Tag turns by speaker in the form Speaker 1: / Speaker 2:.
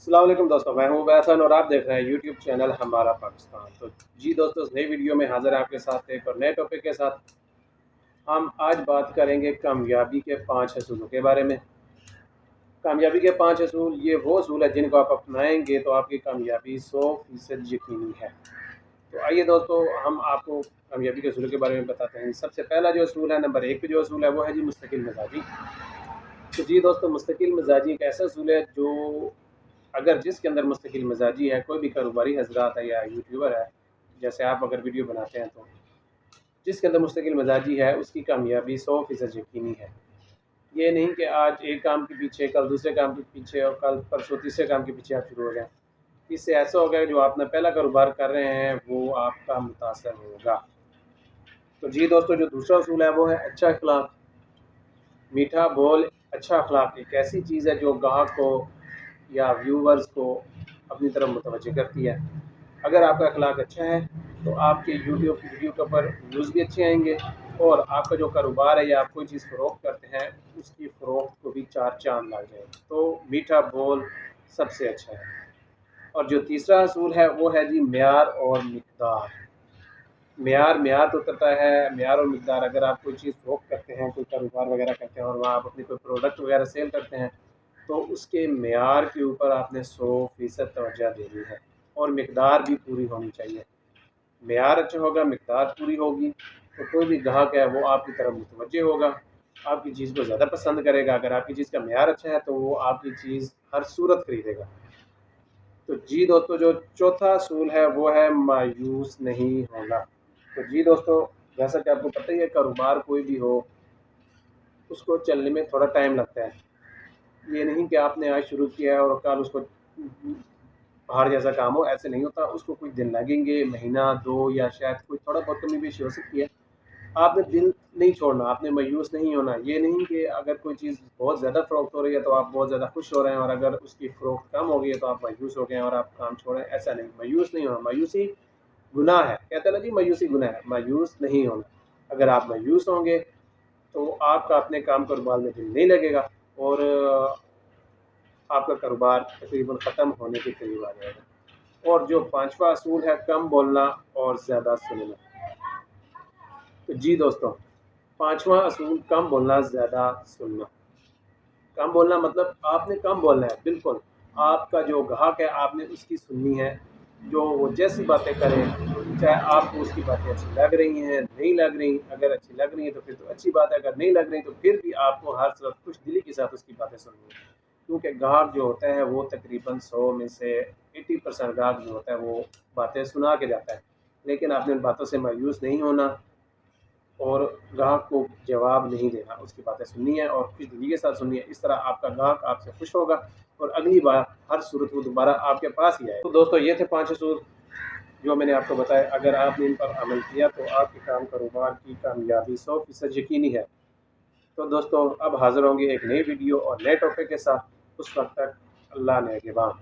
Speaker 1: अस्सलाम वालेकुम दोस्तों, मैं हूं बैसन और आप देख रहे हैं यूट्यूब चैनल हमारा पाकिस्तान। तो जी दोस्तों, इस नई वीडियो में हाजिर है आपके साथ एक और नए टॉपिक के साथ। हम आज बात करेंगे कामयाबी के 5 असूलों के बारे में। कामयाबी के 5 असूल ये वो असूल है जिनको आप अपनाएंगे तो आपकी कामयाबी 100% यकीनी है। तो आइए दोस्तों, हम आपको कामयाबी के असूलों के बारे में बताते हैं। सबसे पहला जो असूल है, नंबर 1 पे जो असूल है वो है जी मुस्तकिल मिजाजी। तो जी दोस्तों, मुस्तकिल मिजाजी एक ऐसा असूल है जो अगर जिसके अंदर मुस्तकिल मिजाजी है, कोई भी कारोबारी हजरात है या यूट्यूबर है, जैसे आप अगर वीडियो बनाते हैं, तो जिसके अंदर मुस्तकिल मिजाजी है उसकी कामयाबी 100% यकीनी है। ये नहीं कि आज एक काम के पीछे, कल दूसरे काम के पीछे और कल परसों तीसरे काम के पीछे आप शुरू हो जाएं। इससे ऐसा होगा जो आपने पहला कारोबार कर रहे हैं वो आपका मुतासर होगा। तो जी दोस्तों, जो दूसरा असूल है वो है अच्छा अखलाक। मीठा बोल, अच्छा अखलाक एक ऐसी चीज़ है जो गाहक को या व्यूवर्स को अपनी तरफ मुतवज्जह करती है। अगर आपका अखलाक अच्छा है तो आपके यूट्यूब वीडियो के ऊपर व्यूज़ भी अच्छे आएंगे और आपका जो कारोबार है या आप कोई चीज़ फ़रोख्त करते हैं उसकी फ़रोख्त को भी चार चांद लग जाएंगे। तो मीठा बोल सबसे अच्छा है। और जो तीसरा असूल है वो है जी म्यार और मिकदार। म्यार तो उतरता है, म्यार और मिकदार। अगर आप कोई चीज़ फ़रोख्त करते हैं, कोई कारोबार वगैरह करते हैं और वहाँ आप अपनी कोई प्रोडक्ट वगैरह सेल करते हैं, तो उसके म्यार के ऊपर आपने 100% तवज्जो देनी है और मिकदार भी पूरी होनी चाहिए। म्यार अच्छा होगा, मिकदार पूरी होगी, तो कोई भी ग्राहक है वो आपकी तरफ मुतवज्जह होगा, आपकी चीज़ को ज़्यादा पसंद करेगा। अगर आपकी चीज़ का म्यार अच्छा है तो वो आपकी चीज़ हर सूरत खरीदेगा। तो जी दोस्तों, जो चौथा असूल है वो है मायूस नहीं होना। तो जी दोस्तों, जैसा कि आपको पता ही है, कारोबार कोई भी हो उसको चलने में थोड़ा टाइम लगता है। ये नहीं कि आपने आज शुरू किया है और कल उसको पहाड़ जैसा काम हो, ऐसे नहीं होता। उसको कुछ दिन लगेंगे, महीना दो, या शायद कोई थोड़ा बहुत कमी पेशी हो सकती है। आपने दिल नहीं छोड़ना, आपने मायूस नहीं होना। ये नहीं कि अगर कोई चीज़ बहुत ज़्यादा फ़रोख्त हो रही है तो आप बहुत ज़्यादा खुश हो रहे हैं और अगर उसकी फ़रोख्त कम हो गई है तो आप मायूस हो गए हैं और आप काम छोड़ें, ऐसा नहीं। मायूस नहीं होना, मायूसी गुनाह है। कहते हैं ना जी, मायूसी गुनाह है, मायूस नहीं होना। अगर आप मायूस होंगे तो आपका अपने काम कारोबार में दिल नहीं लगेगा और आपका कारोबार तकरीबन ख़त्म होने के करीब आ जाएगा। और जो पांचवा असूल है, कम बोलना और ज़्यादा सुनना। तो जी दोस्तों, पांचवा असूल कम बोलना, ज़्यादा सुनना। कम बोलना मतलब आपने कम बोलना है, बिल्कुल। आपका जो ग्राहक है आपने उसकी सुननी है। जो वो जैसी बातें करे, चाहे आपको उसकी बातें अच्छी लग रही हैं, नहीं लग रही, अगर अच्छी लग रही हैं तो फिर तो अच्छी बात है, अगर नहीं लग रही तो फिर भी आपको हर वक्त खुश दिली के साथ उसकी बातें सुननी है। क्योंकि ग्राहक जो होता है वो तकरीबन 100 में से 80% ग्राहक जो होता है वो बातें सुना के जाता है। लेकिन आपने उन बातों से मायूस नहीं होना और ग्राहक को जवाब नहीं देना, उसकी बातें सुननी है और खुशदिली के साथ सुननी है। इस तरह आपका ग्राहक आपसे खुश होगा और अगली बार हर सूरत वो दोबारा आपके पास ही आएगा। तो दोस्तों, ये थे 5 असूल जो मैंने आपको बताया। अगर आपने इन पर अमल किया तो आपके काम कारोबार की कामयाबी 100% यकीनी है। तो दोस्तों, अब हाज़िर होंगे एक नई वीडियो और नए टॉपिक के साथ। उस वक्त तक अल्लाह ने निगहबान।